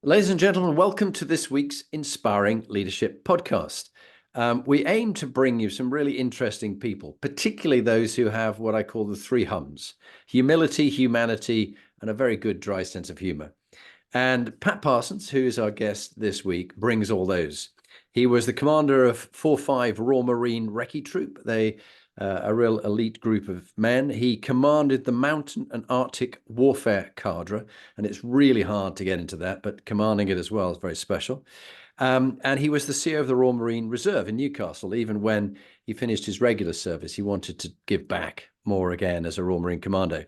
Ladies and gentlemen, welcome to this week's Inspiring Leadership podcast. We aim to bring you some really interesting people, particularly those who have what I call the three hums: humility, humanity, and a very good dry sense of humor. And Pat Parsons, who is our guest this week, brings all those. He was the commander of 4-5 Royal Marine Recce Troop. They a real elite group of men. He commanded the Mountain and Arctic Warfare Cadre, and it's really hard to get into that, but commanding it as well is very special. And he was the CEO of the Royal Marine Reserve in Newcastle. Even when he finished his regular service, he wanted to give back more again as a Royal Marine Commando.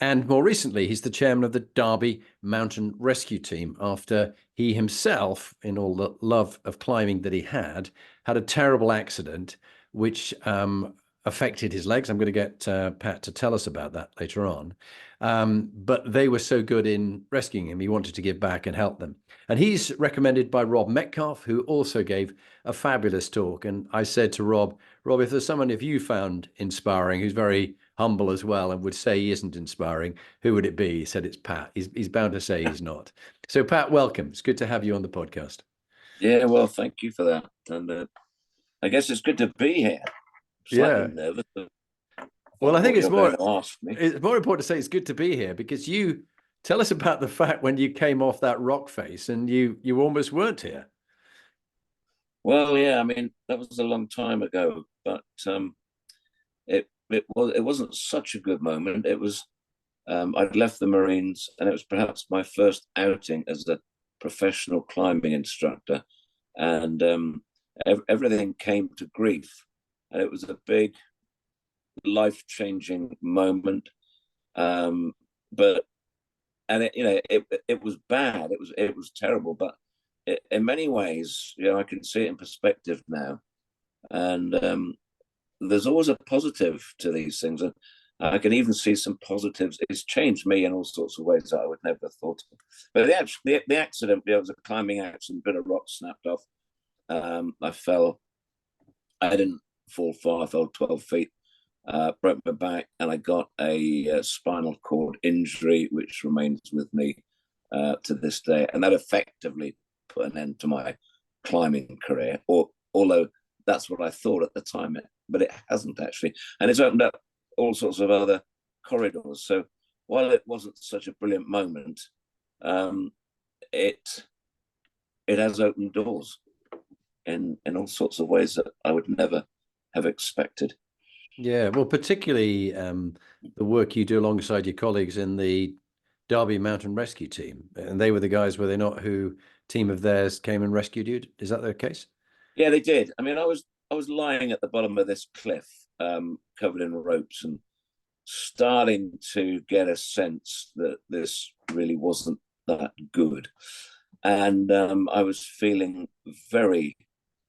And more recently, he's the chairman of the Derby Mountain Rescue Team after he himself, in all the love of climbing that he had a terrible accident which affected his legs. I'm going to get Pat to tell us about that later on. But they were so good in rescuing him, he wanted to give back and help them. And he's recommended by Rob Metcalf, who also gave a fabulous talk. And I said to Rob, if there's someone if you found inspiring who's very humble as well and would say he isn't inspiring, who would it be? He said it's Pat. He's bound to say he's not. So Pat, welcome. It's good to have you on the podcast. Yeah, well, thank you for that. And I guess it's good to be here. Slightly nervous. Well, I think it's more important to say it's good to be here because you tell us about the fact when you came off that rock face and you almost weren't here. Well, yeah, I mean, that was a long time ago, but it wasn't such a good moment. It was I'd left the Marines, and it was perhaps my first outing as a professional climbing instructor, and everything came to grief. And it was a big, life-changing moment. It was bad. It was terrible. But in many ways, I can see it in perspective now. And there's always a positive to these things. And I can even see some positives. It's changed me in all sorts of ways that I would never have thought of. But the accident, it was a climbing accident, a bit of rock snapped off. I fell. I didn't fall far. I fell 12 feet, broke my back, and I got a spinal cord injury, which remains with me to this day. And that effectively put an end to my climbing career, although that's what I thought at the time, but it hasn't actually. And it's opened up all sorts of other corridors. So while it wasn't such a brilliant moment, it has opened doors in all sorts of ways that I would never have expected. Yeah, well, particularly the work you do alongside your colleagues in the Derby Mountain Rescue Team, and they were the guys, were they not, who team of theirs came and rescued you? Is that the case? Yeah, they did. I mean, I was lying at the bottom of this cliff, covered in ropes, and starting to get a sense that this really wasn't that good, and I was feeling very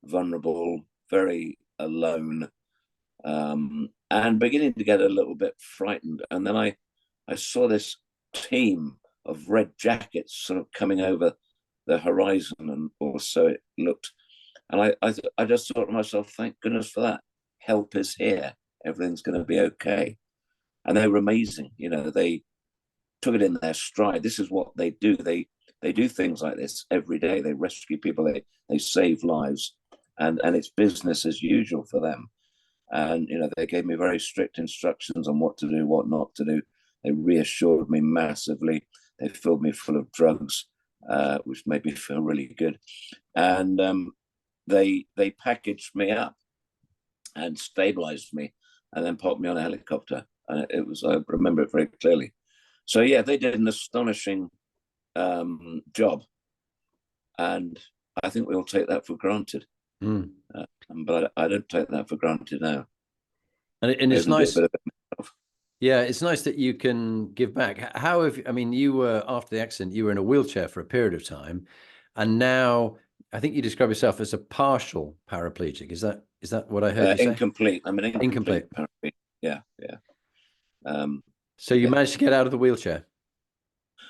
vulnerable, very alone, and beginning to get a little bit frightened. And then I saw this team of red jackets sort of coming over the horizon, or so it looked. And I just thought to myself, thank goodness for that. Help is here. Everything's going to be okay. And they were amazing. They took it in their stride. This is what they do. They do things like this every day. They rescue people. They save lives. And it's business as usual for them. And, they gave me very strict instructions on what to do, what not to do. They reassured me massively. They filled me full of drugs, which made me feel really good. And they packaged me up and stabilized me and then popped me on a helicopter. And I remember it very clearly. So, yeah, they did an astonishing job. And I think we all take that for granted. But I don't take that for granted now. And it's nice. Yeah, it's nice that you can give back. You were, after the accident, you were in a wheelchair for a period of time, and now I think you describe yourself as a partial paraplegic. Is that what I heard you say? Incomplete. I'm an incomplete paraplegic. Yeah. So you managed to get out of the wheelchair?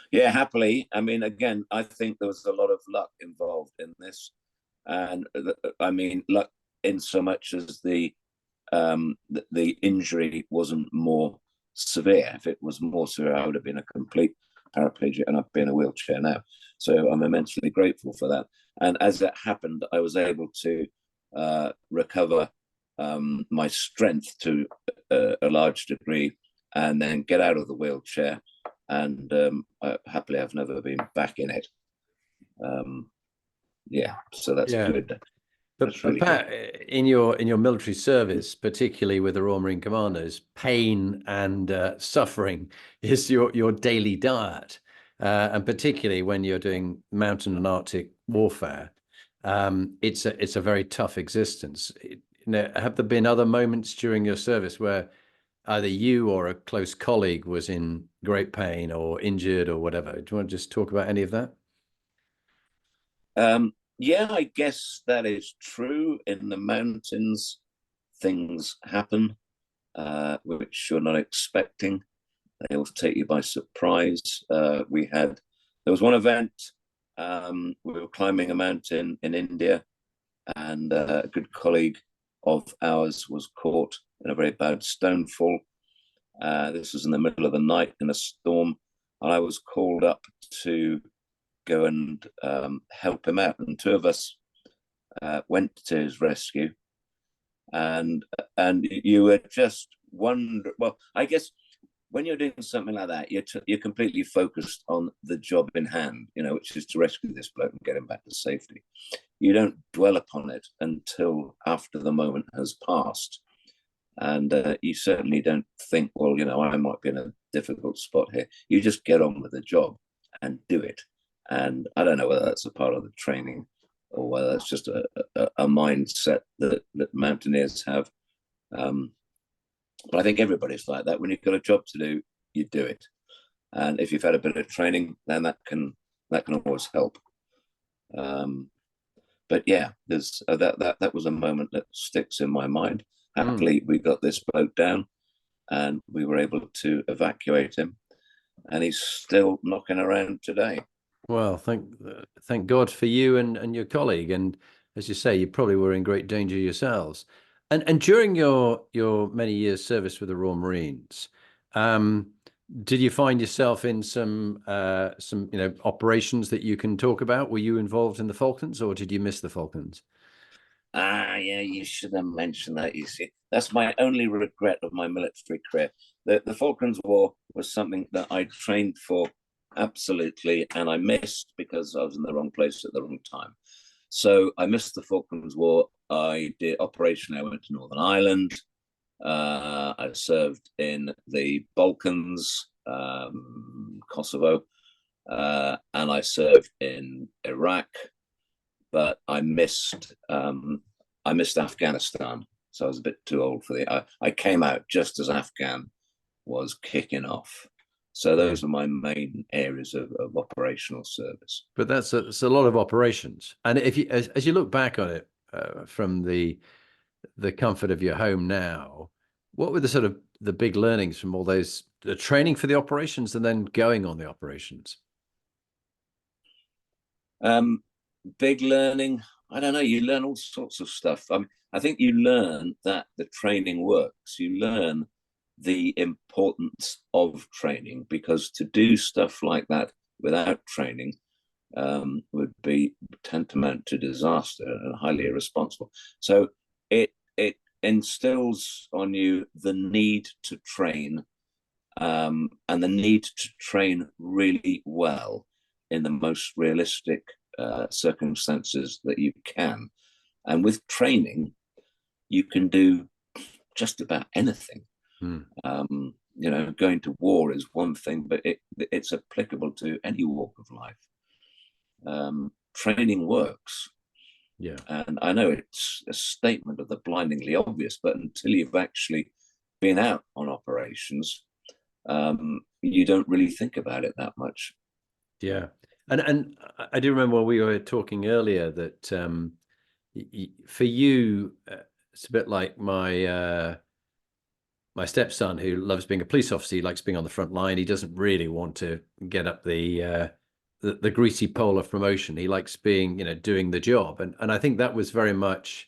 Yeah, happily. I mean, again, I think there was a lot of luck involved in this. And I mean, luck in so much as the injury wasn't more severe. If it was more severe, I would have been a complete paraplegic and I'd be in a wheelchair now. So I'm immensely grateful for that. And as it happened, I was able to recover my strength to a large degree, and then get out of the wheelchair. And happily, I've never been back in it. Yeah, so that's good. But really Pat, good. In your military service, particularly with the Royal Marine Commandos, pain and suffering is your daily diet, and particularly when you're doing mountain and Arctic warfare, it's a very tough existence. Have there been other moments during your service where either you or a close colleague was in great pain or injured or whatever? Do you want to just talk about any of that? Yeah, I guess that is true. In the mountains, things happen which you're not expecting. They will take you by surprise. There was one event. We were climbing a mountain in India, and a good colleague of ours was caught in a very bad stonefall. This was in the middle of the night in a storm, and I was called up to go and help him out. And two of us went to his rescue, and you were just wondering. Well, I guess when you're doing something like that, you're completely focused on the job in hand, which is to rescue this bloke and get him back to safety. You don't dwell upon it until after the moment has passed. And you certainly don't think, well, I might be in a difficult spot here. You just get on with the job and do it. And I don't know whether that's a part of the training or whether it's just a mindset that mountaineers have. But I think everybody's like that. When you've got a job to do, you do it. And if you've had a bit of training, then that can always help. But yeah, there's that was a moment that sticks in my mind. Happily, we got this bloke down, and we were able to evacuate him, and he's still knocking around today. Well, thank God for you and your colleague. And as you say, you probably were in great danger yourselves. And during your many years service with the Royal Marines, did you find yourself in some operations that you can talk about? Were you involved in the Falklands, or did you miss the Falklands? Yeah, you should have mentioned that. You see, that's my only regret of my military career. The Falklands War was something that I trained for absolutely, and I missed because I was in the wrong place at the wrong time. So I missed the Falklands War. I did operation. I went to Northern Ireland. I served in the Balkans, Kosovo, and I served in Iraq. But I missed Afghanistan, so I was a bit too old for I came out just as Afghan was kicking off. So those are my main areas of operational service. But that's a lot of operations. And if you, as you look back on it from the comfort of your home now, what were the big learnings from all those, the training for the operations and then going on the operations? Big learning. I don't know. You learn all sorts of stuff. I think you learn that the training works. You learn the importance of training, because to do stuff like that without training would be tantamount to disaster and highly irresponsible. So it instills on you the need to train, and the need to train really well in the most realistic circumstances that you can. And with training, you can do just about anything. Going to war is one thing, but it's applicable to any walk of life. Training works. Yeah. And I know it's a statement of the blindingly obvious, but until you've actually been out on operations, you don't really think about it that much. Yeah. And I do remember when we were talking earlier that for you, it's a bit like my stepson, who loves being a police officer. He likes being on the front line. He doesn't really want to get up the greasy pole of promotion. He likes being, doing the job. And I think that was very much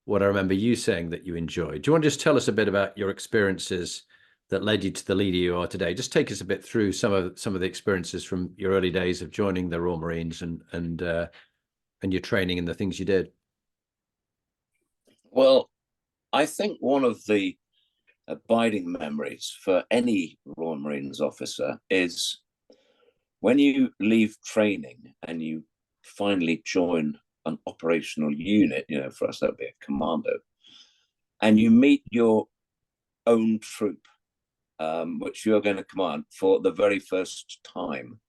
what I remember you saying that you enjoyed. Do you want to just tell us a bit about your experiences that led you to the leader you are today. Just take us a bit through some of the experiences from your early days of joining the Royal Marines and your training and the things you did. Well, I think one of the abiding memories for any Royal Marines officer is when you leave training and you finally join an operational unit, for us that would be a commando, and you meet your own troop, which you're going to command for the very first time.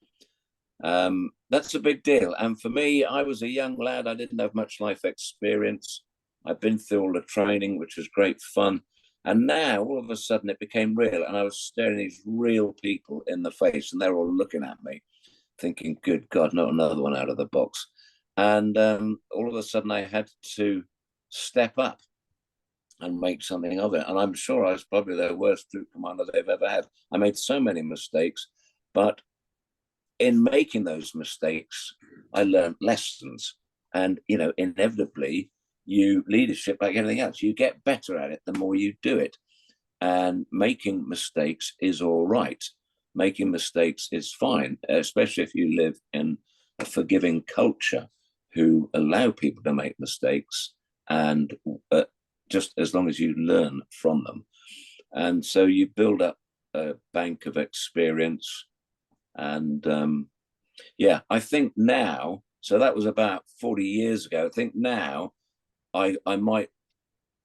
That's a big deal. And for me, I was a young lad. I didn't have much life experience. I've been through all the training, which was great fun. And now, all of a sudden, it became real. And I was staring these real people in the face, and they're all looking at me, thinking, good God, not another one out of the box. And all of a sudden, I had to step up and make something of it. And I'm sure I was probably their worst troop commander they've ever had. I made so many mistakes, but in making those mistakes, I learned lessons. And, inevitably, leadership, like anything else, you get better at it the more you do it. And making mistakes is all right. Making mistakes is fine, especially if you live in a forgiving culture who allow people to make mistakes, and just as long as you learn from them. And so you build up a bank of experience. And I think now, so that was about 40 years ago. I think now I might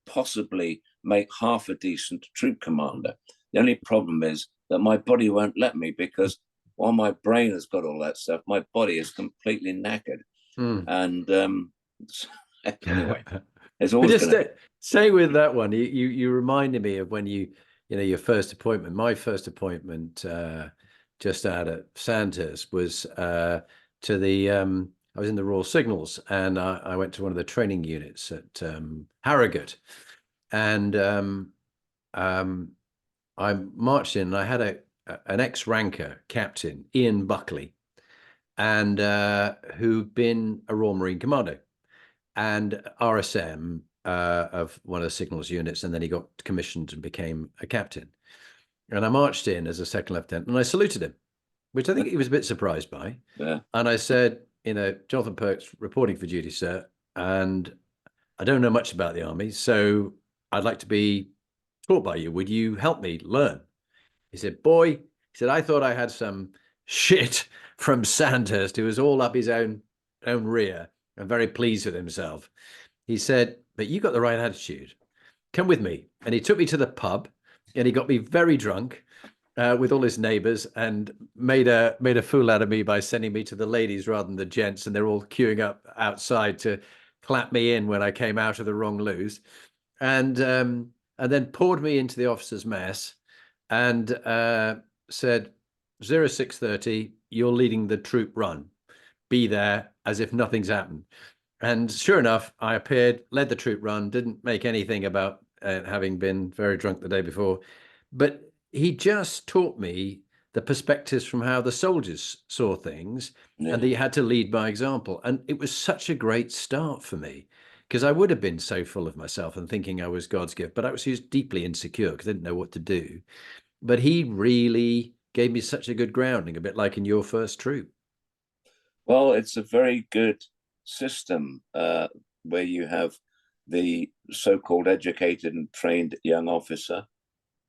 possibly make half a decent troop commander. The only problem is that my body won't let me, because while my brain has got all that stuff, my body is completely knackered. And anyway, it's always just stay with that one. You reminded me of when your first appointment. My first appointment just out at Sandhurst was to the I was in the Royal Signals, and I went to one of the training units at Harrogate, and I marched in, and I had an ex-ranker captain, Ian Buckley, and who'd been a Royal Marine Commando and RSM of one of the signals units, and then he got commissioned and became a captain. And I marched in as a second lieutenant, and I saluted him, which I think he was a bit surprised by. Yeah. And I said, Jonathan Perks, reporting for duty, sir, and I don't know much about the army, so I'd like to be taught by you. Would you help me learn? He said, boy, he said, I thought I had some shit from Sandhurst who was all up his own rear and very pleased with himself. He said, but you got the right attitude. Come with me. And he took me to the pub, and he got me very drunk with all his neighbors, and made a fool out of me by sending me to the ladies rather than the gents. And they're all queuing up outside to clap me in when I came out of the wrong loos. And then poured me into the officers' mess and said, 0630, you're leading the troop run. Be there as if nothing's happened. And sure enough, I appeared, led the troop run, didn't make anything about having been very drunk the day before. But he just taught me the perspectives from how the soldiers saw things, and that you had to lead by example. And it was such a great start for me, because I would have been so full of myself and thinking I was God's gift, but I was deeply insecure because I didn't know what to do. But he really gave me such a good grounding, a bit like in your first troop. Well, it's a very good system where you have the so-called educated and trained young officer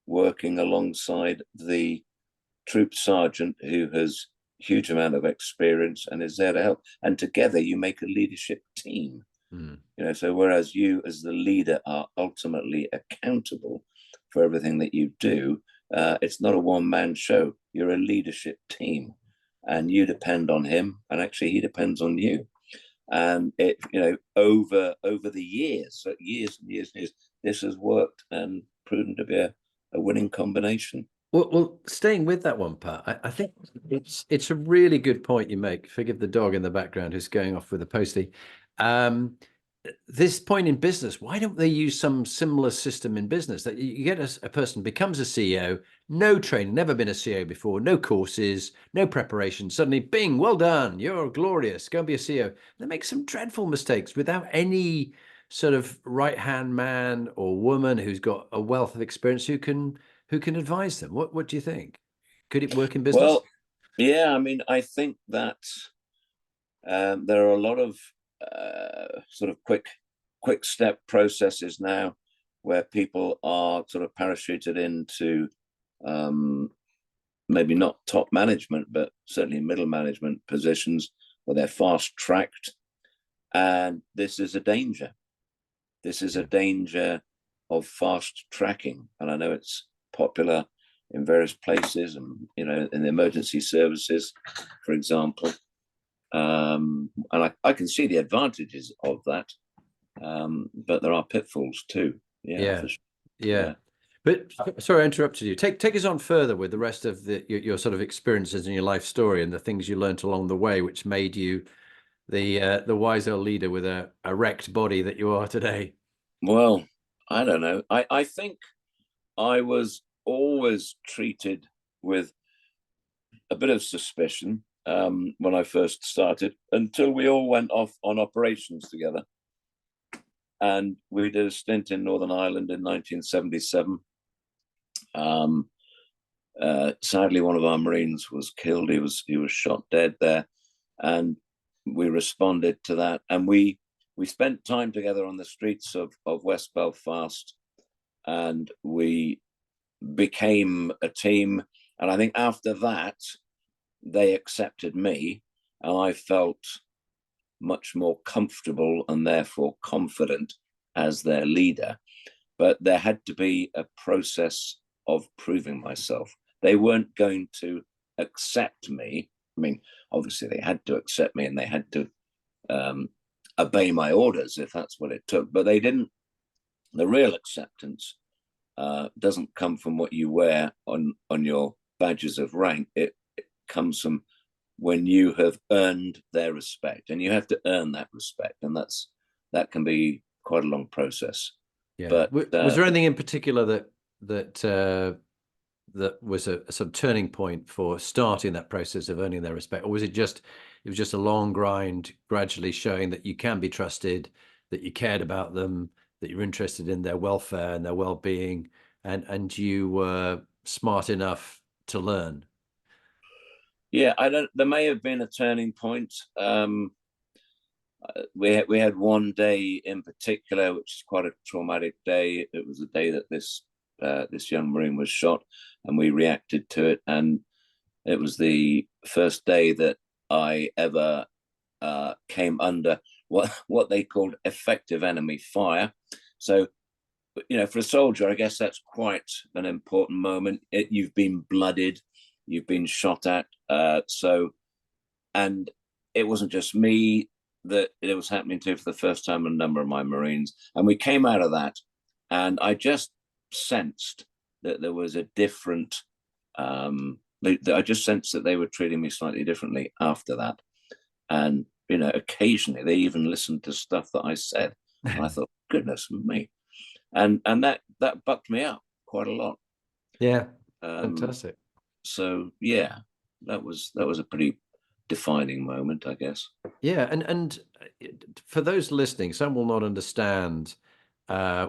working alongside the troop sergeant who has a huge amount of experience and is there to help. And together you make a leadership team. So whereas you as the leader are ultimately accountable for everything that you do, it's not a one-man show. You're a leadership team, and you depend on him, and actually he depends on you. And it, over the years, years and years, this has worked and proven to be a winning combination. Well, staying with that one, Pat, I think it's a really good point you make. Forgive the dog in the background who's going off with a postie. This point in business, why don't they use some similar system in business that you get a person becomes a CEO, no training, never been a CEO before, no courses, no preparation, suddenly bing, well done, you're glorious, go and be a CEO. They make some dreadful mistakes without any sort of right-hand man or woman who's got a wealth of experience who can who can advise them? What do you think? Could it work in business? Well, yeah, I mean, I think that there are a lot of sort of quick step processes now where people are sort of parachuted into maybe not top management, but certainly middle management positions where they're fast tracked. And this is a danger. This is a danger of fast tracking. And I know it's popular in various places and, you know, in the emergency services, for example. And I can see the advantages of that. But there are pitfalls too. Yeah. For sure. Yeah. But sorry, I interrupted you. Take us on further with the rest of your sort of experiences and your life story and the things you learned along the way, which made you the wise old leader with a wrecked body that you are today. Well, I don't know. I think I was always treated with a bit of suspicion when I first started, until we all went off on operations together. And we did a stint in Northern Ireland in 1977. Sadly, one of our Marines was killed. He was shot dead there, and we responded to that. And we spent time together on the streets of West Belfast, and we became a team. And I think after that, they accepted me, and I felt much more comfortable and therefore confident as their leader. But there had to be a process of proving myself. They weren't going to accept me. I mean, obviously they had to accept me and they had to obey my orders if that's what it took, but they didn't. The real acceptance doesn't come from what you wear on your badges of rank. It comes from when you have earned their respect, and you have to earn that respect, and that can be quite a long process. Yeah. But was there anything in particular that was a sort of turning point for starting that process of earning their respect, or was it just a long grind, gradually showing that you can be trusted, that you cared about them, that you're interested in their welfare and their well-being, and you were smart enough to learn? Yeah, there may have been a turning point. We had one day in particular, which is quite a traumatic day. It was the day that this young Marine was shot, and we reacted to it. And it was the first day that I ever came under what they called effective enemy fire. So, you know, for a soldier, I guess that's quite an important moment. You've been blooded, you've been shot at. And it wasn't just me that it was happening to for the first time, a number of my Marines. And we came out of that, and I just sensed that there was a different, I just sensed that they were treating me slightly differently after that. And, you know, occasionally they even listened to stuff that I said. And I thought, goodness me. And that bucked me up quite a lot. Yeah, fantastic. So, yeah, that was a pretty defining moment, I guess. Yeah, and for those listening, some will not understand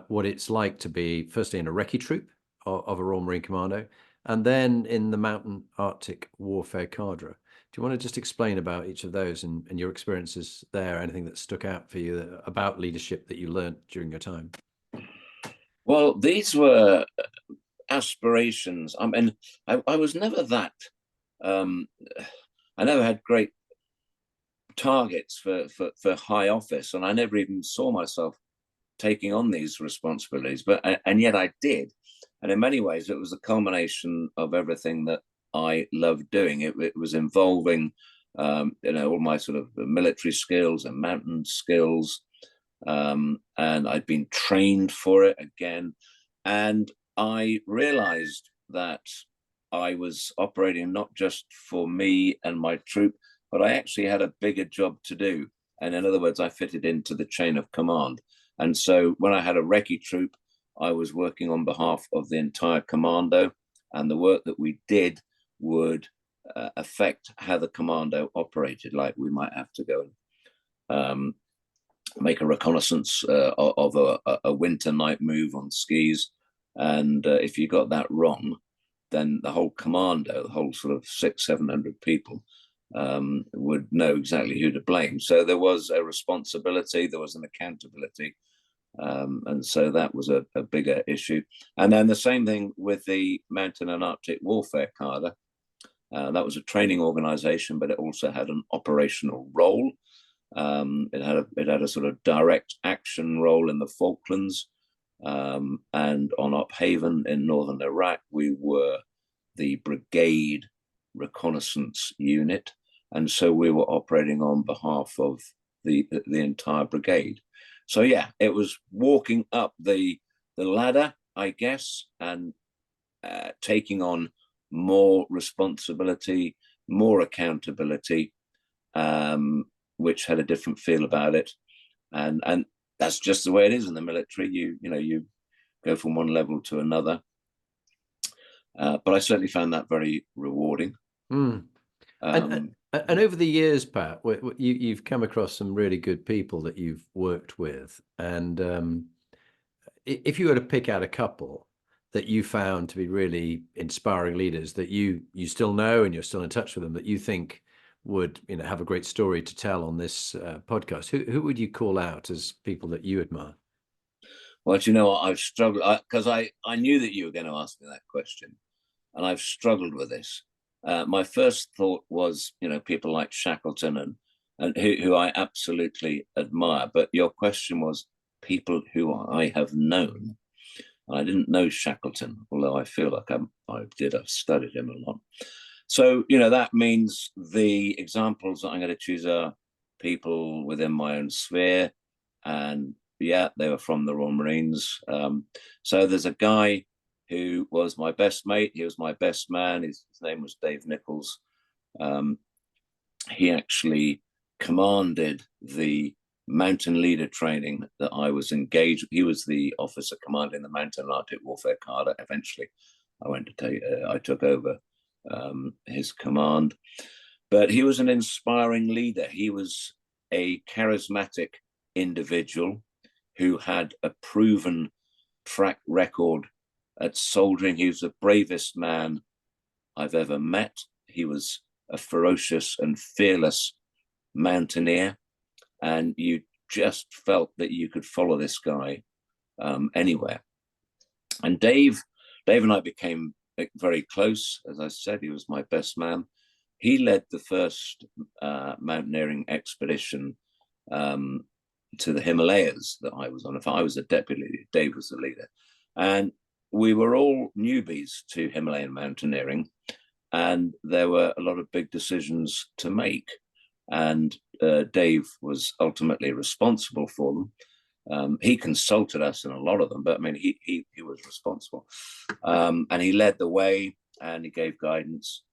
what it's like to be firstly in a recce troop of a Royal Marine Commando, and then in the Mountain Arctic Warfare Cadre. Do you want to just explain about each of those and your experiences there? Anything that stuck out for you about leadership that you learned during your time? Well, these were aspirations. I mean, I was never that. I never had great targets for high office, and I never even saw myself taking on these responsibilities. And yet I did, and in many ways it was a culmination of everything that I loved doing. It was involving, you know, all my sort of military skills and mountain skills, and I'd been trained for it again, and I realized that I was operating not just for me and my troop, but I actually had a bigger job to do. And in other words, I fitted into the chain of command. And so when I had a recce troop, I was working on behalf of the entire commando, and the work that we did would affect how the commando operated. Like we might have to go and make a reconnaissance of a winter night move on skis. And if you got that wrong, then the whole commando, the whole sort of 600-700 people, would know exactly who to blame. So there was a responsibility, there was an accountability. And so that was a bigger issue. And then the same thing with the Mountain and Arctic Warfare Cadre. That was a training organization, but it also had an operational role. It had a sort of direct action role in the Falklands, and on Uphaven in northern Iraq, we were the brigade reconnaissance unit, and so we were operating on behalf of the entire brigade. So yeah, it was walking up the ladder, I guess, and taking on more responsibility, more accountability, which had a different feel about it. And that's just the way it is in the military. You go from one level to another. But I certainly found that very rewarding. Mm. And over the years, Pat, you've come across some really good people that you've worked with. And if you were to pick out a couple that you found to be really inspiring leaders that you still know and you're still in touch with them, that you think would have a great story to tell on this podcast, who would you call out as people that you admire? Well, I've struggled because I knew that you were going to ask me that question, and I've struggled with this. My first thought was, people like Shackleton and who I absolutely admire. But your question was people who I have known. I didn't know Shackleton, although I feel like I've studied him a lot. So, that means the examples that I'm going to choose are people within my own sphere. And yeah, they were from the Royal Marines. So there's a guy who was my best mate. He was my best man. His name was Dave Nichols. He actually commanded the mountain leader training that I was engaged. He was the officer commanding the Mountain Arctic Warfare Cadre. Eventually, I took over his command. But he was an inspiring leader. He was a charismatic individual who had a proven track record at soldiering. He was the bravest man I've ever met. He was a ferocious and fearless mountaineer, and you just felt that you could follow this guy anywhere. And Dave and I became very close. As I said, he was my best man. He led the first mountaineering expedition to the Himalayas that I was on. If I was a deputy leader, Dave was the leader. And we were all newbies to Himalayan mountaineering, and there were a lot of big decisions to make. And Dave was ultimately responsible for them. He consulted us in a lot of them, but I mean, he was responsible. And he led the way and he gave guidance.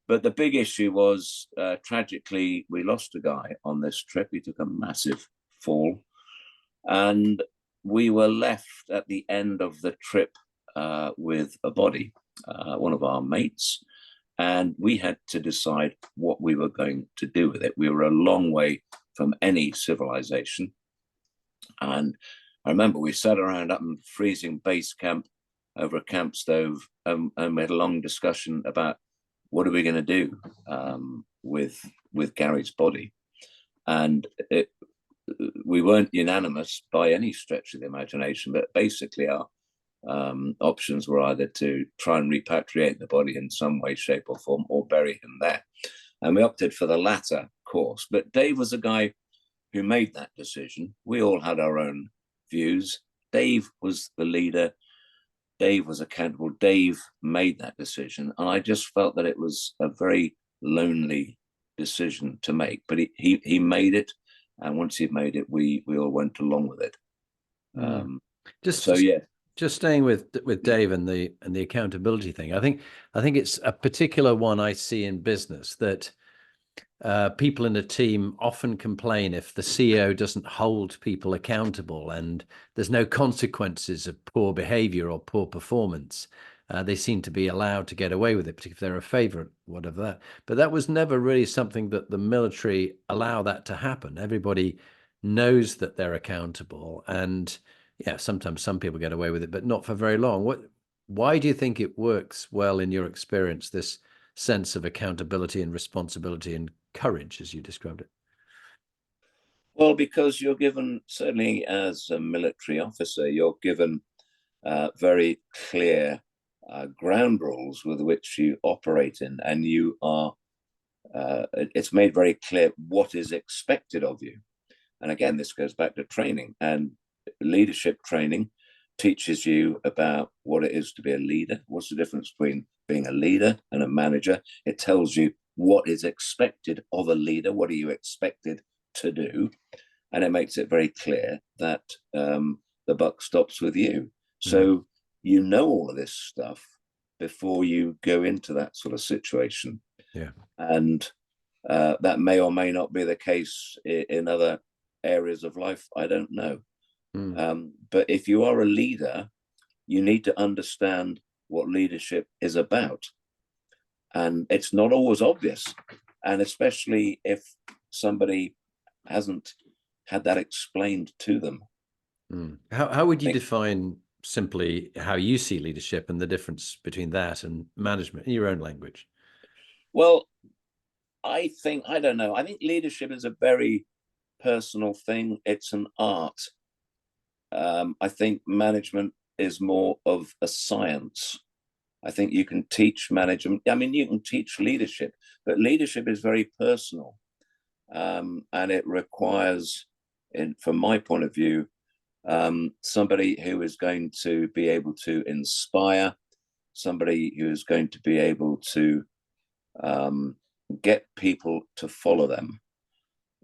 But the big issue was, tragically, we lost a guy on this trip. He took a massive fall. And we were left at the end of the trip with a body, one of our mates. And we had to decide what we were going to do with it. We were a long way from any civilization. And I remember we sat around up in freezing base camp over a camp stove, and we had a long discussion about what are we going to do with Gary's body. And we weren't unanimous by any stretch of the imagination, but basically our options were either to try and repatriate the body in some way, shape, or form, or bury him there. And we opted for the latter course. But Dave was a guy who made that decision. We all had our own views. Dave was the leader. Dave was accountable. Dave made that decision. And I just felt that it was a very lonely decision to make. But he made it. And once he'd made it, we all went along with it. Just staying with Dave and the accountability thing. I think it's a particular one I see in business that people in a team often complain if the CEO doesn't hold people accountable and there's no consequences of poor behavior or poor performance. They seem to be allowed to get away with it, particularly if they're a favorite, whatever that. But that was never really something that the military allow that to happen. Everybody knows that they're accountable, and yeah, sometimes some people get away with it, but not for very long. Why do you think it works well in your experience, this sense of accountability and responsibility and courage, as you described it? Well, because you're given, certainly as a military officer, you're given very clear ground rules with which you operate in, and you are, it's made very clear what is expected of you. And again, this goes back to training, and leadership training teaches you about what it is to be a leader. What's the difference between being a leader and a manager? It tells you what is expected of a leader. What are you expected to do? And it makes it very clear that the buck stops with you. So you know all of this stuff before you go into that sort of situation. Yeah. And that may or may not be the case in other areas of life. I don't know. But if you are a leader, you need to understand what leadership is about. And it's not always obvious. And especially if somebody hasn't had that explained to them. How would you define simply how you see leadership and the difference between that and management in your own language? Well, I don't know. I think leadership is a very personal thing. It's an art. I think management is more of a science. I think you can teach management. I mean, you can teach leadership, but leadership is very personal. And it requires, from my point of view, somebody who is going to be able to inspire, somebody who is going to be able to get people to follow them,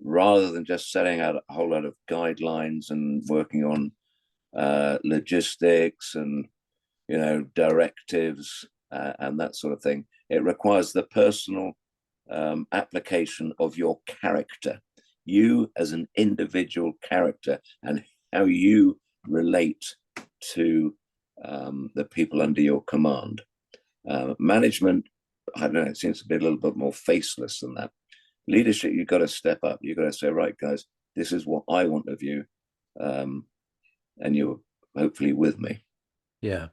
rather than just setting out a whole lot of guidelines and working on logistics and directives and that sort of thing. It requires the personal application of your character, you as an individual character, and how you relate to the people under your command. Management, I don't know, it seems to be a little bit more faceless than that. Leadership, you've got to step up. You've got to say, right, guys, this is what I want of you. And you're hopefully with me. Yeah.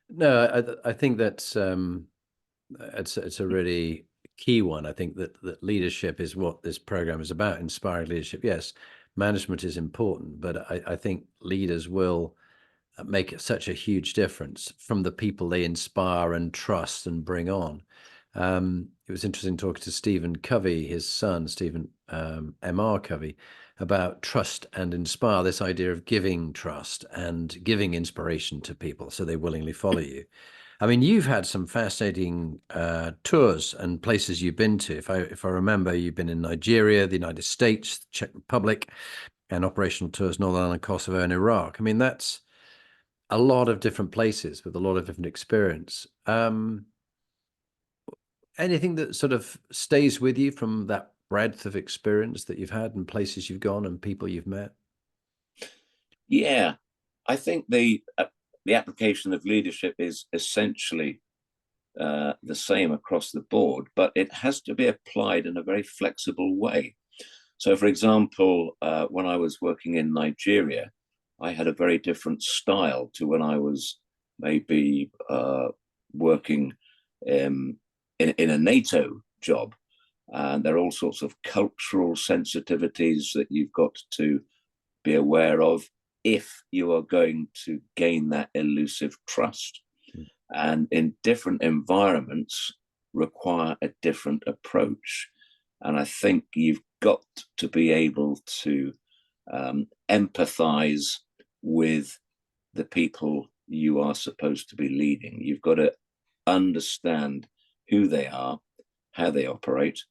No, I think that's it's a really key one. I think that leadership is what this program is about, inspiring leadership. Yes, management is important, but I think leaders will make such a huge difference from the people they inspire and trust and bring on. It was interesting talking to Stephen Covey, his son, Stephen M.R. Covey, about trust and inspire, this idea of giving trust and giving inspiration to people so they willingly follow you. I mean, you've had some fascinating tours and places you've been to. If I remember, you've been in Nigeria, the United States, the Czech Republic, and operational tours, Northern Ireland, Kosovo, and Iraq. I mean, that's a lot of different places with a lot of different experience. Anything that sort of stays with you from that breadth of experience that you've had and places you've gone and people you've met? Yeah, I think the application of leadership is essentially the same across the board, but it has to be applied in a very flexible way. So, for example, when I was working in Nigeria, I had a very different style to when I was maybe working in a NATO job. And there are all sorts of cultural sensitivities that you've got to be aware of if you are going to gain that elusive trust. And in different environments require a different approach. And I think you've got to be able to empathize with the people you are supposed to be leading. You've got to understand who they are, how they operate,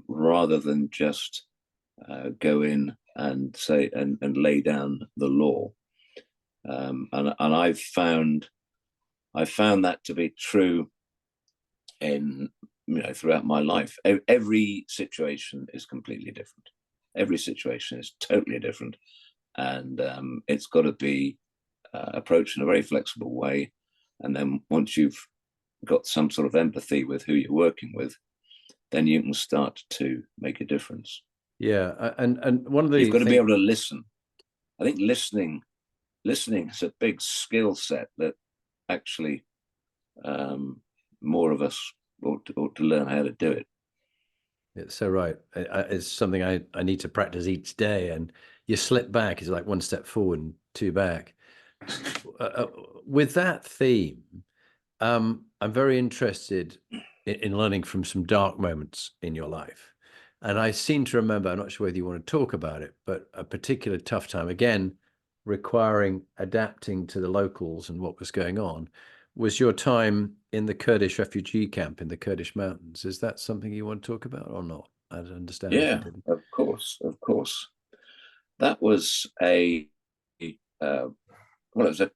rather than just go in and say and lay down the law. And I've found that to be true in throughout my life. Every situation is completely different. Every situation is totally different, and it's got to be approached in a very flexible way. And then once you've got some sort of empathy with who you're working with, then you can start to make a difference. Yeah, and one of the you've got to be able to listen. I think listening is a big skill set that actually more of us ought to learn how to do it. It's so right. It's something I need to practice each day, and you slip back. It's like one step forward and two back. With that theme, I'm very interested in learning from some dark moments in your life. And I seem to remember, I'm not sure whether you want to talk about it, but a particular tough time, again, requiring adapting to the locals and what was going on, was your time in the Kurdish refugee camp in the Kurdish mountains. Is that something you want to talk about or not? I don't understand if you Yeah, didn't. of course. That was well,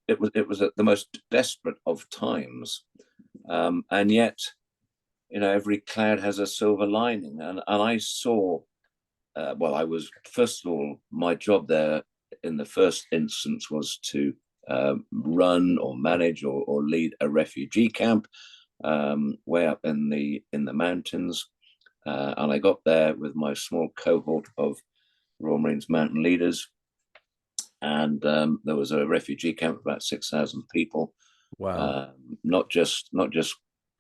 it was at the most desperate of times, and yet, every cloud has a silver lining, and I saw. Well, I was, first of all, my job there in the first instance was to run or manage or lead a refugee camp way up in the mountains, and I got there with my small cohort of Royal Marines mountain leaders, and there was a refugee camp of about 6,000 people. Wow. Not just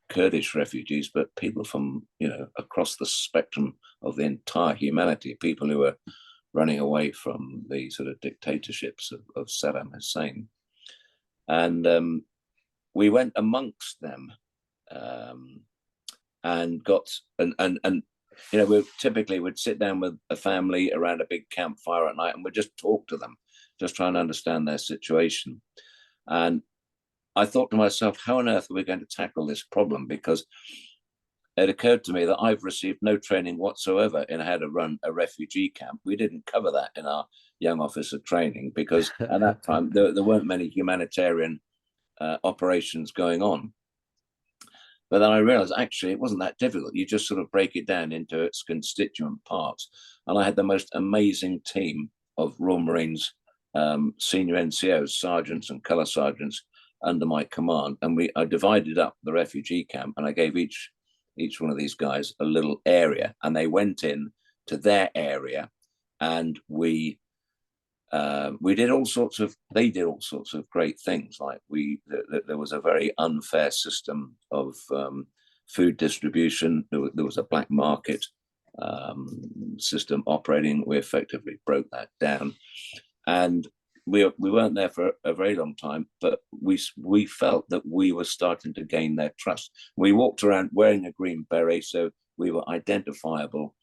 Kurdish refugees, but people from across the spectrum of the entire humanity, people who were running away from the sort of dictatorships of Saddam Hussein. And we went amongst them, and got and we typically would sit down with a family around a big campfire at night, and we'd just talk to them, just trying to understand their situation. And I thought to myself, how on earth are we going to tackle this problem? Because it occurred to me that I've received no training whatsoever in how to run a refugee camp. We didn't cover that in our young officer training because at that time there weren't many humanitarian operations going on. But then I realized actually it wasn't that difficult. You just sort of break it down into its constituent parts. And I had the most amazing team of Royal Marines, senior NCOs, sergeants and colour sergeants under my command. And I divided up the refugee camp, and I gave each one of these guys a little area, and they went in to their area, and they did all sorts of great things. Like there was a very unfair system of food distribution. There was a black market system operating. We effectively broke that down, and we weren't there for a very long time, but we felt that we were starting to gain their trust. We walked around wearing a green beret, so we were identifiable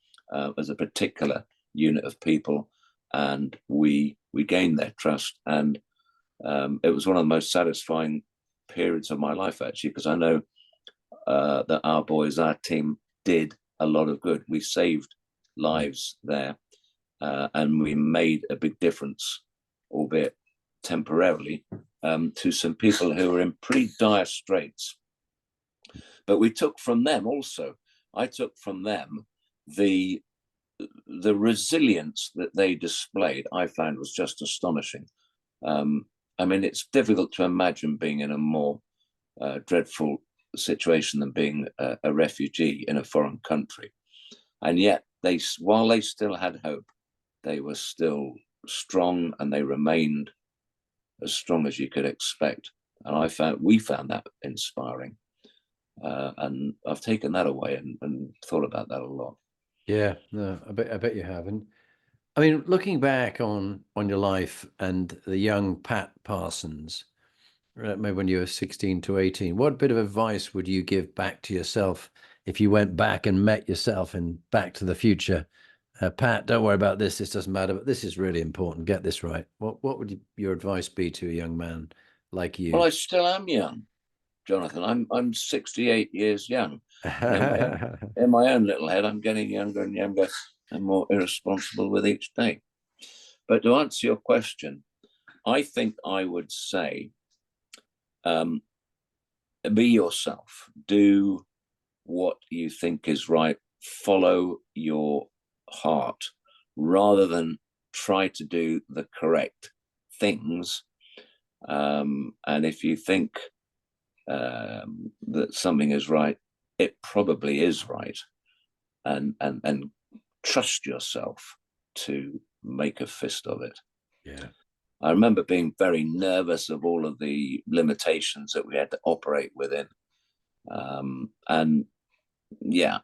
as a particular unit of people, and we gained their trust. And it was one of the most satisfying periods of my life, actually, because I know that our team did a lot of good. We saved lives there, and we made a big difference, albeit temporarily, to some people who were in pretty dire straits. But we took from them also, I took from them the resilience that they displayed. I found was just astonishing. I mean, it's difficult to imagine being in a more dreadful situation than being a refugee in a foreign country. And yet, while they still had hope, they were still strong, and they remained as strong as you could expect. And we found that inspiring, and I've taken that away and thought about that a lot. Yeah, no, I bet you have. And I mean, looking back on your life and the young Pat Parsons, maybe when you were 16 to 18, what bit of advice would you give back to yourself if you went back and met yourself in Back to the Future? Pat, don't worry about this. This doesn't matter, but this is really important. Get this right. What would your advice be to a young man like you? Well, I still am young, Jonathan. I'm 68 years young. In my own little head, I'm getting younger and younger and more irresponsible with each day. But to answer your question, I think I would say, be yourself. Do what you think is right. Follow your heart rather than try to do the correct things. And if you think that something is right, it probably is right. And trust yourself to make a fist of it. Yeah. I remember being very nervous of all of the limitations that we had to operate within. And yeah,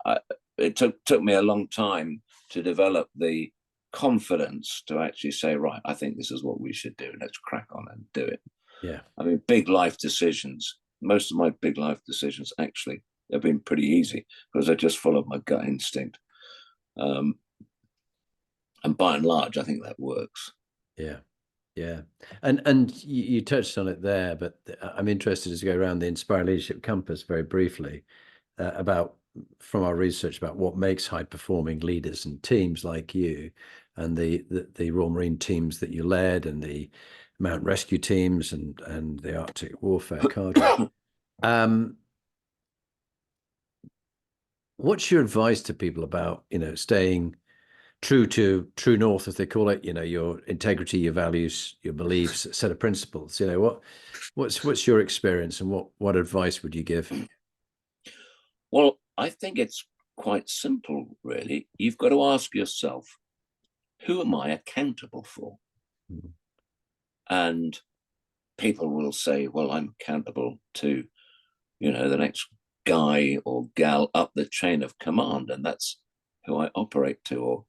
it took me a long time to develop the confidence to actually say, right, I think this is what we should do. Let's crack on and do it. Yeah. I mean, big life decisions, most of my big life decisions actually have been pretty easy because I just followed my gut instinct. And by and large, I think that works. Yeah. Yeah. And you touched on it there, but I'm interested as we go around the Inspiring Leadership Compass very briefly about, from our research, about what makes high performing leaders and teams like you and the Royal Marine teams that you led and the mountain rescue teams and the Arctic Warfare Cadre. What's your advice to people about, staying true north, as they call it, your integrity, your values, your beliefs, set of principles? What's your experience, and what advice would you give? Well, I think it's quite simple, really. You've got to ask yourself, who am I accountable for? Mm. And people will say, well, I'm accountable to, the next guy or gal up the chain of command, and that's who I operate to. Or,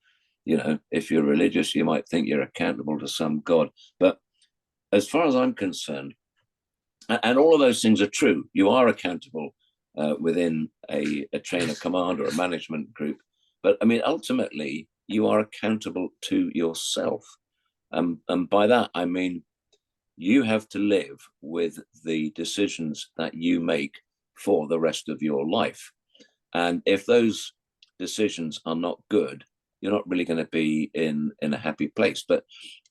if you're religious, you might think you're accountable to some god. But as far as I'm concerned, and all of those things are true, you are accountable within a chain of command or a management group. But I mean, ultimately, you are accountable to yourself. And by that, I mean, you have to live with the decisions that you make for the rest of your life. And if those decisions are not good, you're not really going to be in a happy place. But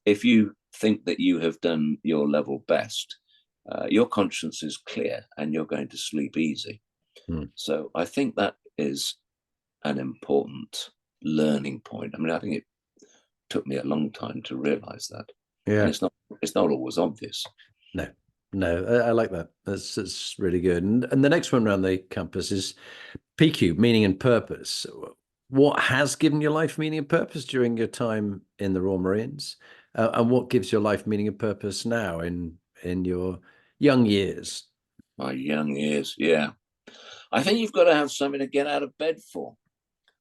if you think that you have done your level best, your conscience is clear and you're going to sleep easy. So I think that is an important learning point. I mean, I think it took me a long time to realize that. Yeah. And it's not always obvious. No, I like that. That's really good. And the next one around the compass is PQ, meaning and purpose. What has given your life meaning and purpose during your time in the Royal Marines? And what gives your life meaning and purpose now in your young years? My young years, yeah. I think you've got to have something to get out of bed for.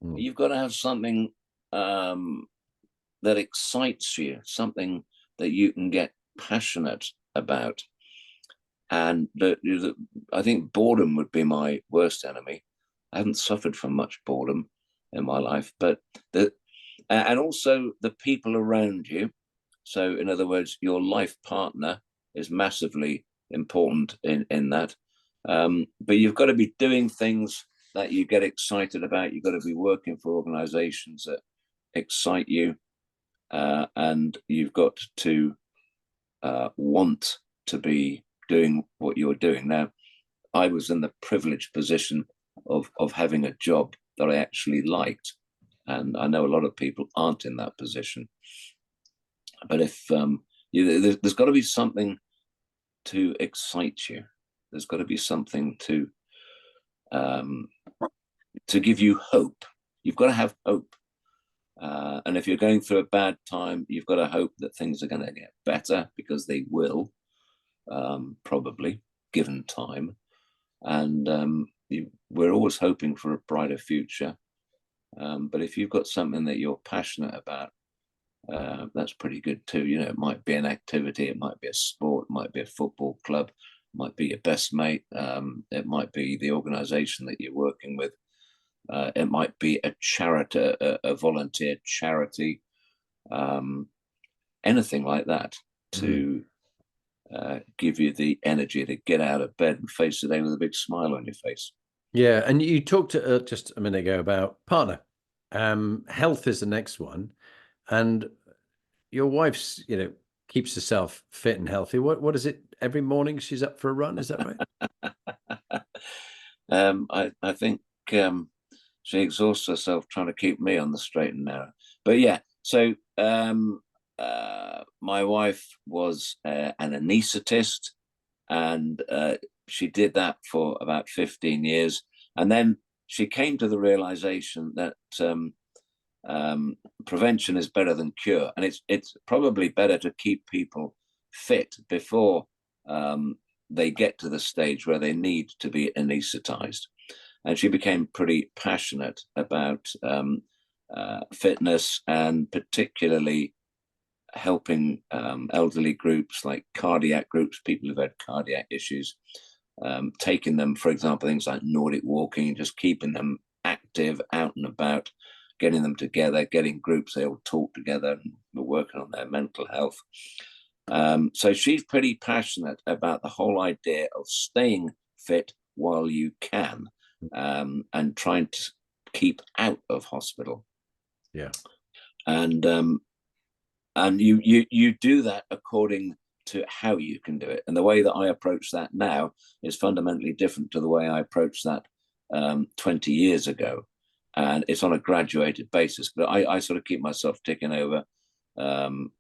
You've got to have something that excites you, something that you can get passionate about. And I think boredom would be my worst enemy. I haven't suffered from much boredom in my life, but and also the people around you. So in other words, your life partner is massively important in that. But you've got to be doing things that you get excited about. You've got to be working for organizations that excite you. And you've got to want to be doing what you're doing. Now, I was in the privileged position of having a job that I actually liked. And I know a lot of people aren't in that position. But if there's got to be something to excite you. There's got to be something to give you hope. You've got to have hope. And if you're going through a bad time, you've got to hope that things are going to get better, because they will, probably, given time. And we're always hoping for a brighter future. But if you've got something that you're passionate about, that's pretty good too. It might be an activity, it might be a sport, it might be a football club, it might be your best mate, it might be the organization that you're working with. It might be a charity, a volunteer charity, anything like that to give you the energy to get out of bed and face the day with a big smile on your face. Yeah, and you talked just a minute ago about partner. Health is the next one, and your wife's, keeps herself fit and healthy. What is it? Every morning she's up for a run. Is that right? I think she exhausts herself trying to keep me on the straight and narrow. But yeah, so my wife was an anaesthetist, and she did that for about 15 years. And then she came to the realization that prevention is better than cure. And it's probably better to keep people fit before they get to the stage where they need to be anesthetized. And she became pretty passionate about fitness, and particularly helping elderly groups like cardiac groups, people who've had cardiac issues, taking them, for example, things like Nordic walking, just keeping them active, out and about, getting them together, getting groups, they all talk together and we're working on their mental health. So she's pretty passionate about the whole idea of staying fit while you can, and trying to keep out of hospital. Yeah. And you do that according to how you can do it. And the way that I approach that now is fundamentally different to the way I approached that 20 years ago. And it's on a graduated basis, but I sort of keep myself ticking over, and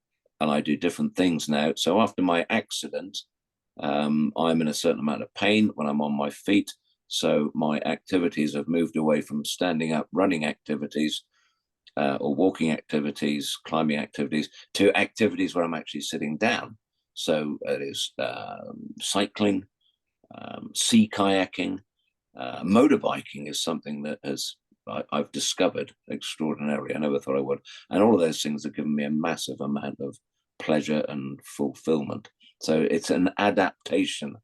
I do different things now. So after my accident, I'm in a certain amount of pain when I'm on my feet. So my activities have moved away from standing up, running activities, or walking activities, climbing activities, to activities where I'm actually sitting down. So it is cycling, sea kayaking, motorbiking is something that I've discovered extraordinarily. I never thought I would. And all of those things have given me a massive amount of pleasure and fulfillment. So it's an adaptation.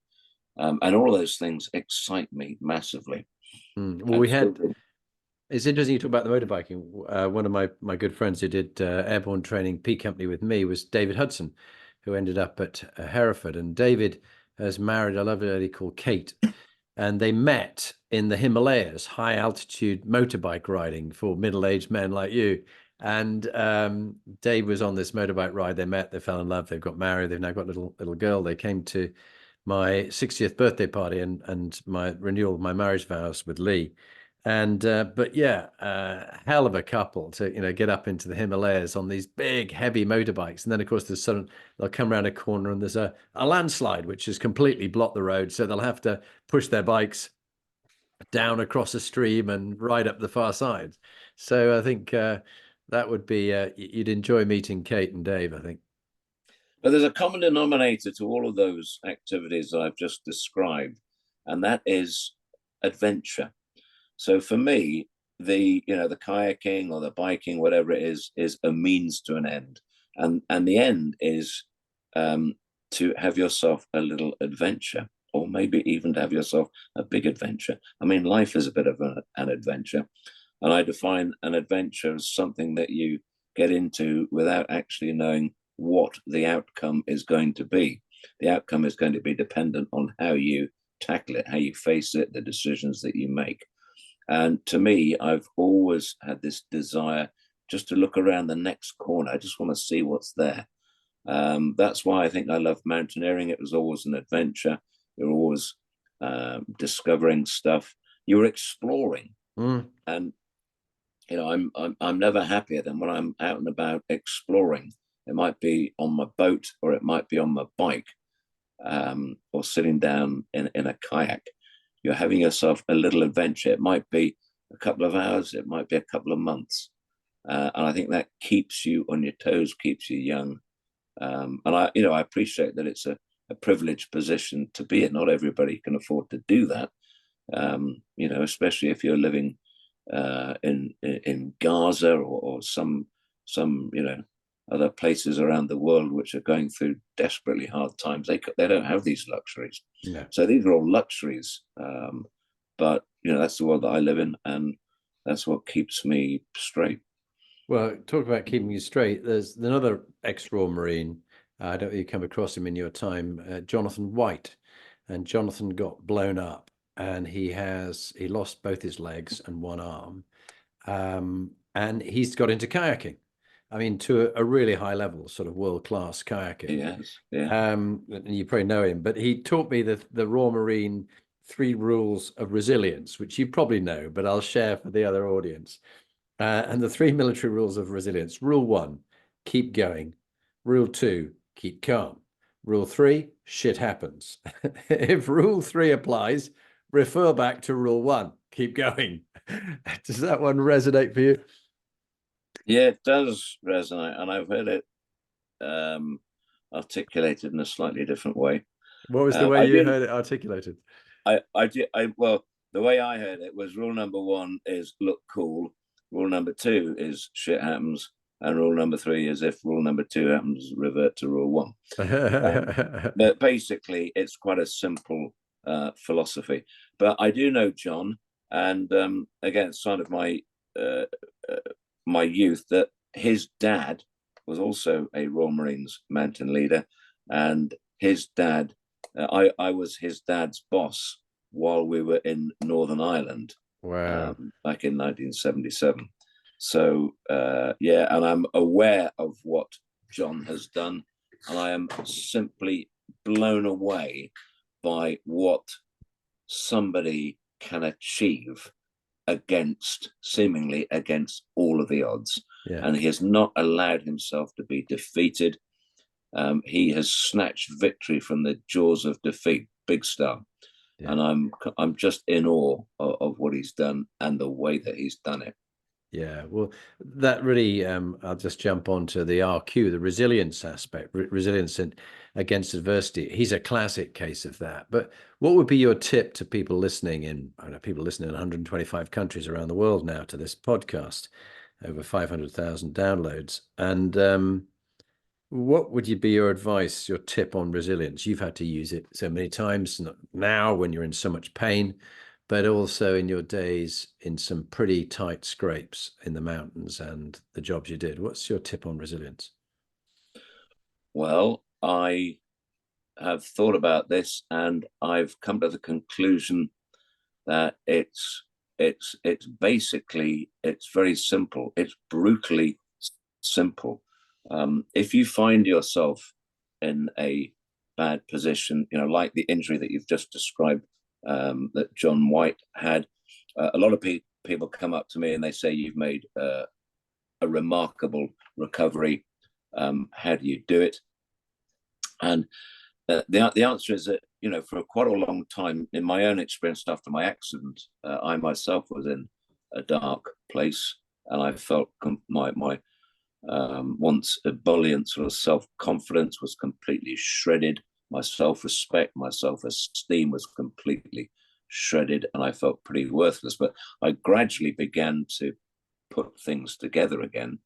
And all of those things excite me massively. Well, it's interesting you talk about the motorbiking. One of my good friends who did airborne training P Company with me was David Hudson, who ended up at Hereford. And David has married a lovely lady called Kate. And they met in the Himalayas, high altitude motorbike riding for middle-aged men like you. And Dave was on this motorbike ride. They met, they fell in love, they've got married, they've now got a little girl. They came to my 60th birthday party and my renewal of my marriage vows with Lee. And but yeah, hell of a couple to get up into the Himalayas on these big heavy motorbikes. And then of course they'll come around a corner and there's a landslide which has completely blocked the road, so they'll have to push their bikes down across a stream and ride up the far side. So I think that would be you'd enjoy meeting Kate and Dave, I think. But there's a common denominator to all of those activities I've just described, and that is adventure. So for me, the kayaking or the biking, whatever it is a means to an end, and the end is to have yourself a little adventure, or maybe even to have yourself a big adventure. I mean, life is a bit of an adventure, and I define an adventure as something that you get into without actually knowing what the outcome is going to be. The outcome is going to be dependent on how you tackle it, how you face it, the decisions that you make. And to me, I've always had this desire just to look around the next corner. I just want to see what's there. That's why I think I love mountaineering. It was always an adventure. You're always discovering stuff. You're exploring, and I'm never happier than when I'm out and about exploring. It might be on my boat, or it might be on my bike, or sitting down in a kayak. You're having yourself a little adventure. It might be a couple of hours, it might be a couple of months. And I think that keeps you on your toes, keeps you young. And I appreciate that it's a privileged position to be in. Not everybody can afford to do that. Especially if you're living in Gaza or some other places around the world which are going through desperately hard times. They don't have these luxuries. No. So these are all luxuries. But that's the world that I live in, and that's what keeps me straight. Well, talk about keeping you straight. There's another ex-Royal Marine. I don't know if you come across him in your time, Jonathan White. And Jonathan got blown up, and he lost both his legs and one arm. And he's got into kayaking. I mean, to a really high level, sort of world-class kayaking. Yes, yeah. And you probably know him, but he taught me the Royal Marine 3 rules of resilience, which you probably know, but I'll share for the other audience. And the 3 military rules of resilience. Rule 1, keep going. Rule 2, keep calm. Rule 3, shit happens. If rule 3 applies, refer back to rule 1, keep going. Does that one resonate for you? Yeah, it does resonate, and I've heard it articulated in a slightly different way. What was the way you heard it articulated? Well, the way I heard it was rule number 1 is look cool. Rule number 2 is shit happens. And rule number 3 is if rule number 2 happens, revert to rule 1. But basically, it's quite a simple philosophy. But I do know John, and again, sign of my youth, that his dad was also a Royal Marines mountain leader, and his dad, I was his dad's boss while we were in Northern Ireland. Wow. Back in 1977. So yeah, and I'm aware of what John has done, and I am simply blown away by what somebody can achieve seemingly against all of the odds. Yeah. And he has not allowed himself to be defeated. He has snatched victory from the jaws of defeat, big star. Yeah. And I'm just in awe of what he's done and the way that he's done it. Yeah, well, that really, I'll just jump on to the RQ, the resilience aspect, resilience against adversity. He's a classic case of that. But what would be your tip to people listening I know people listening in 125 countries around the world now to this podcast, over 500,000 downloads. And what would be your advice, your tip on resilience? You've had to use it so many times now when you're in so much pain, but also in your days in some pretty tight scrapes in the mountains and the jobs you did. What's your tip on resilience? Well, I have thought about this, and I've come to the conclusion that it's basically, it's very simple. It's brutally simple. If you find yourself in a bad position, like the injury that you've just described, that John White had, a lot of people come up to me and they say, you've made a remarkable recovery. How do you do it? And the answer is that, for quite a long time, in my own experience after my accident, I myself was in a dark place, and I felt my once ebullient sort of self-confidence was completely shredded. My self-respect, my self-esteem was completely shredded, and I felt pretty worthless. But I gradually began to put things together again.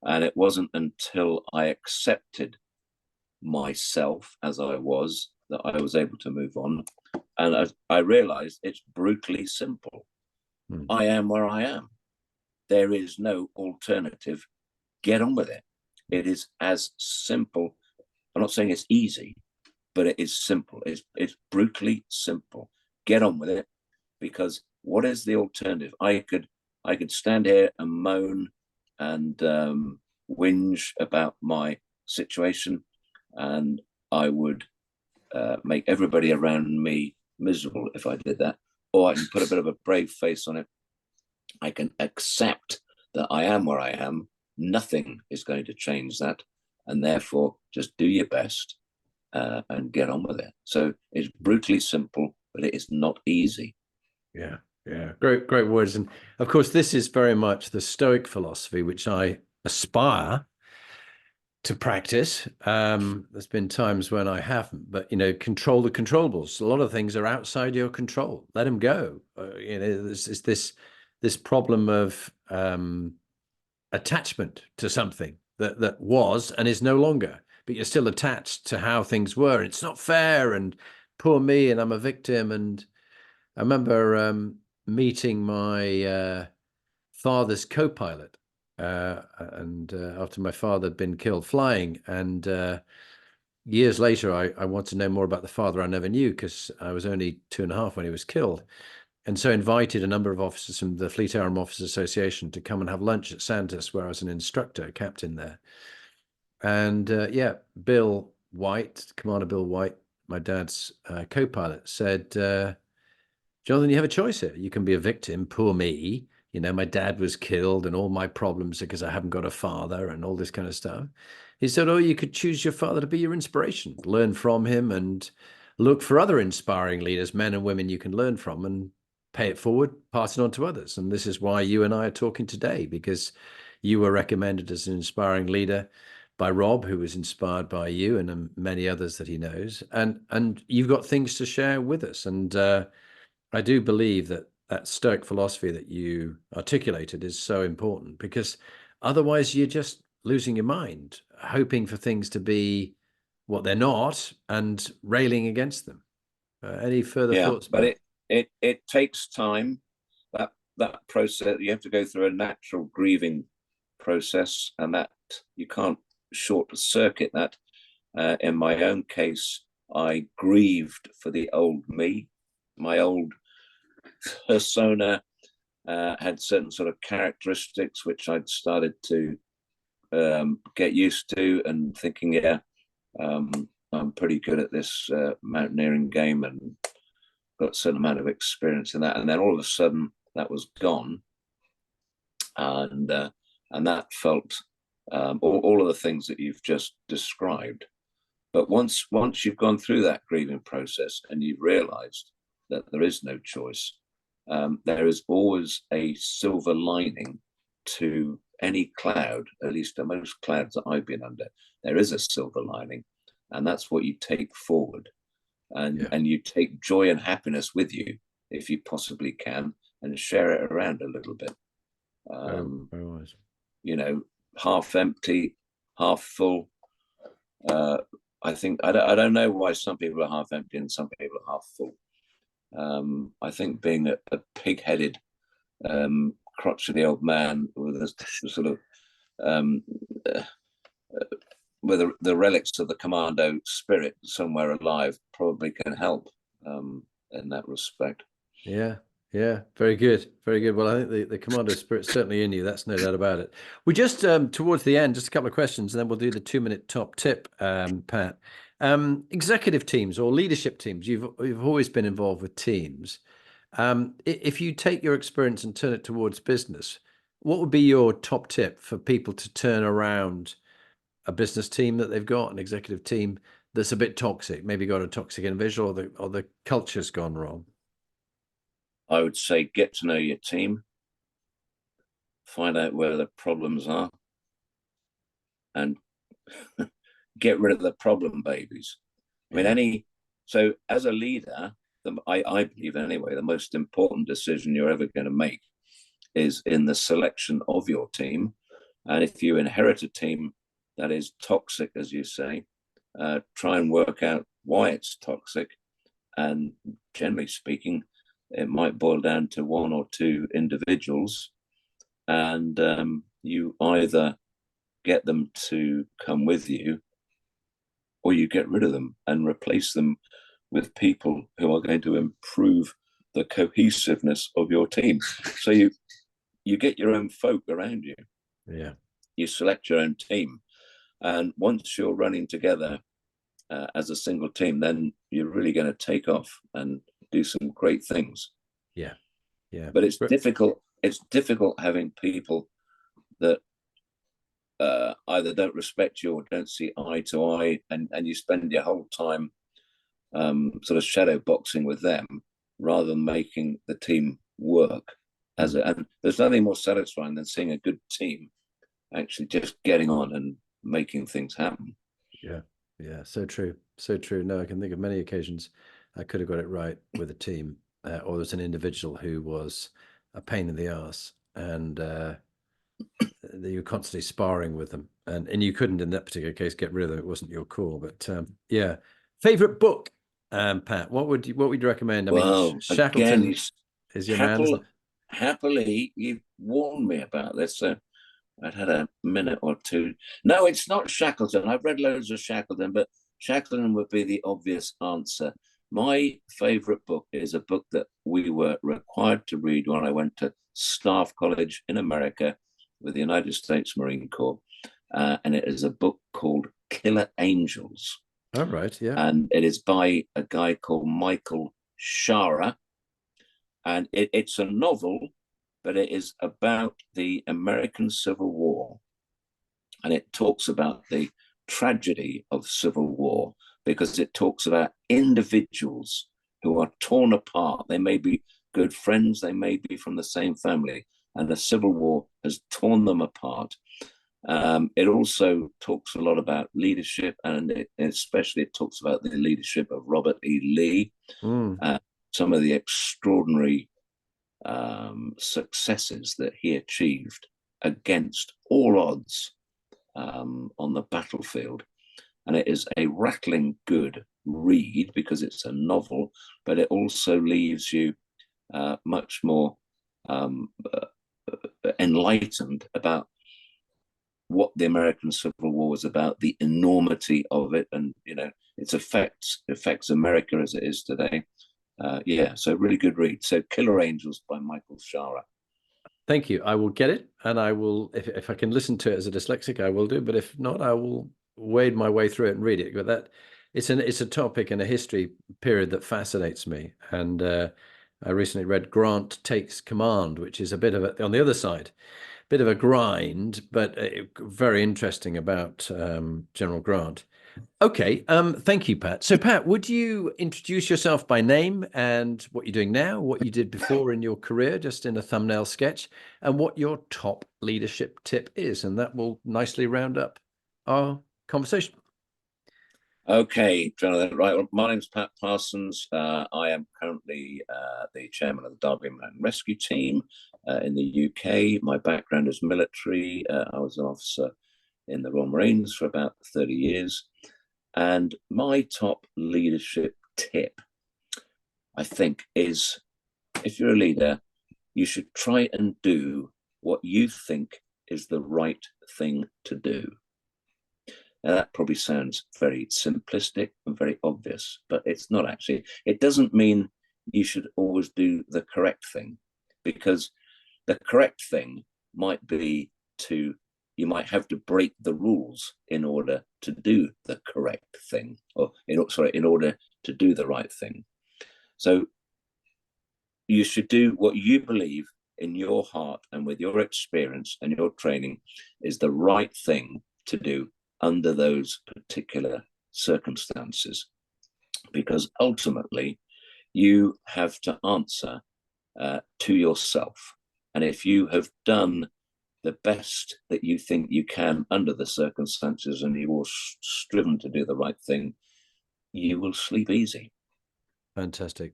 And it wasn't until I accepted myself as I was that I was able to move on. And I realized it's brutally simple. I am where I am. There is no alternative. Get on with it. It is as simple. I'm not saying it's easy, but it is simple. It's brutally simple. Get on with it, because what is the alternative? I could stand here and moan and whinge about my situation, and I would make everybody around me miserable if I did that. Or I can put a bit of a brave face on it. I can accept that I am where I am. Nothing is going to change that, and therefore just do your best and get on with it. So it's brutally simple, but it is not easy. Yeah, great words. And of course, this is very much the Stoic philosophy, which I aspire to practice. There's been times when I haven't, but control the controllables. A lot of things are outside your control. Let them go. There's this problem of attachment to something that was and is no longer, but you're still attached to how things were. And it's not fair, and poor me, and I'm a victim. And I remember meeting my father's co-pilot, and after my father had been killed flying, and years later I want to know more about the father I never knew, because I was only 2.5 when he was killed. And so invited a number of officers from the Fleet Air Arm Officers Association to come and have lunch at Santos, where I was an instructor, captain there. And Bill White, Commander Bill White, my dad's co-pilot, said, Jonathan, you have a choice here. You can be a victim, poor me. My dad was killed and all my problems are because I haven't got a father and all this kind of stuff. He said, oh, you could choose your father to be your inspiration, learn from him and look for other inspiring leaders, men and women you can learn from, and pay it forward, pass it on to others. And this is why you and I are talking today, because you were recommended as an inspiring leader by Rob, who was inspired by you and many others that he knows, and you've got things to share with us. And I do believe that that Stoic philosophy that you articulated is so important, because otherwise you're just losing your mind, hoping for things to be what they're not and railing against them. Any further thoughts? But it takes time. That process, you have to go through a natural grieving process, and that you can't short circuit that. In my own case, I grieved for the old me. My old persona had certain sort of characteristics which I'd started to get used to, and thinking, I'm pretty good at this mountaineering game and got a certain amount of experience in that. And then all of a sudden that was gone. And that felt all of the things that you've just described. But once you've gone through that grieving process and you've realized that there is no choice, there is always a silver lining to any cloud, at least to most clouds that I've been under. There is a silver lining, and that's what you take forward. And you take joy and happiness with you, if you possibly can, and share it around a little bit. Very wise. You know, half empty, half full. I think I don't know why some people are half empty and some people are half full. I think being a pig-headed, crotchety old man with a sort of with the relics of the Commando spirit somewhere alive probably can help in that respect. Yeah, very good, very good. Well, I think the Commando spirit's certainly in you. That's no doubt about it. We just towards the end, just a couple of questions, and then we'll do the 2-minute top tip, Pat. Executive teams or leadership teams. You've always been involved with teams. If you take your experience and turn it towards business, what would be your top tip for people to turn around a business team that they've got, an executive team that's a bit toxic, maybe got a toxic individual, or the culture's gone wrong? I would say get to know your team, find out where the problems are, and get rid of the problem babies. I mean, so as a leader, I believe anyway, the most important decision you're ever going to make is in the selection of your team. And if you inherit a team that is toxic, as you say, try and work out why it's toxic. And generally speaking, it might boil down to one or two individuals, and you either get them to come with you or you get rid of them and replace them with people who are going to improve the cohesiveness of your team. So you get your own folk around you. Yeah. You select your own team. And once you're running together as a single team, then you're really going to take off and do some great things. Yeah. But it's difficult. It's difficult having people that either don't respect you or don't see eye to eye, and you spend your whole time sort of shadow boxing with them rather than making the team work. And there's nothing more satisfying than seeing a good team actually just getting on and making things happen. Yeah, so true. No, I can think of many occasions I could have got it right with a team, or there's an individual who was a pain in the arse, and you were constantly sparring with them, and you couldn't in that particular case get rid of them. It wasn't your call. But favorite book, Pat, what would you recommend? I mean, Shackleton again, is your man. Happily, you've warned me about this, so I'd had a minute or two. No, it's not Shackleton. I've read loads of Shackleton, but Shackleton would be the obvious answer. My favorite book is a book that we were required to read when I went to staff college in America with the United States Marine Corps. And it is a book called Killer Angels. Oh, right, yeah. And it is by a guy called Michael Shara. And it's a novel, but it is about the American Civil War. And it talks about the tragedy of civil war, because it talks about individuals who are torn apart. They may be good friends, they may be from the same family, and the civil war has torn them apart. It also talks a lot about leadership, and especially it talks about the leadership of Robert E. Lee, some of the extraordinary successes that he achieved against all odds on the battlefield. And it is a rattling good read because it's a novel, but it also leaves you much more enlightened about what the American Civil War was about, the enormity of it, and its affects America as it is today. So really good read. So Killer Angels by Michael Shara. Thank you. I will get it, and I will, if I can listen to it as a dyslexic, I will do. But if not, I will wade my way through it and read it. But that it's a topic and a history period that fascinates me. And I recently read Grant Takes Command, which is a bit of on the other side, bit of a grind, but very interesting about General Grant. Okay, thank you, Pat. So, Pat, would you introduce yourself by name and what you're doing now, what you did before in your career, just in a thumbnail sketch, and what your top leadership tip is? And that will nicely round up our conversation. Okay, Jonathan. Right. Well, my name's Pat Parsons. I am currently the chairman of the Derby Mountain Rescue Team in the UK. My background is military. I was an officer in the Royal Marines for about 30 years. And my top leadership tip, I think, is if you're a leader, you should try and do what you think is the right thing to do. Now, that probably sounds very simplistic and very obvious, but it's not actually. It doesn't mean you should always do the correct thing, because the correct thing might be you might have to break the rules in order to do the correct thing, or in order to do the right thing. So you should do what you believe in your heart and with your experience and your training is the right thing to do under those particular circumstances, because ultimately you have to answer to yourself. And if you have done the best that you think you can under the circumstances and you will striven to do the right thing, you will sleep easy. Fantastic.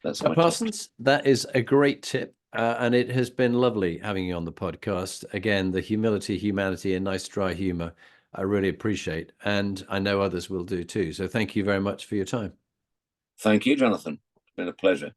That's my Parsons, that is a great tip. And it has been lovely having you on the podcast. Again, the humility, humanity, and nice dry humor, I really appreciate. And I know others will do too. So thank you very much for your time. Thank you, Jonathan. It's been a pleasure.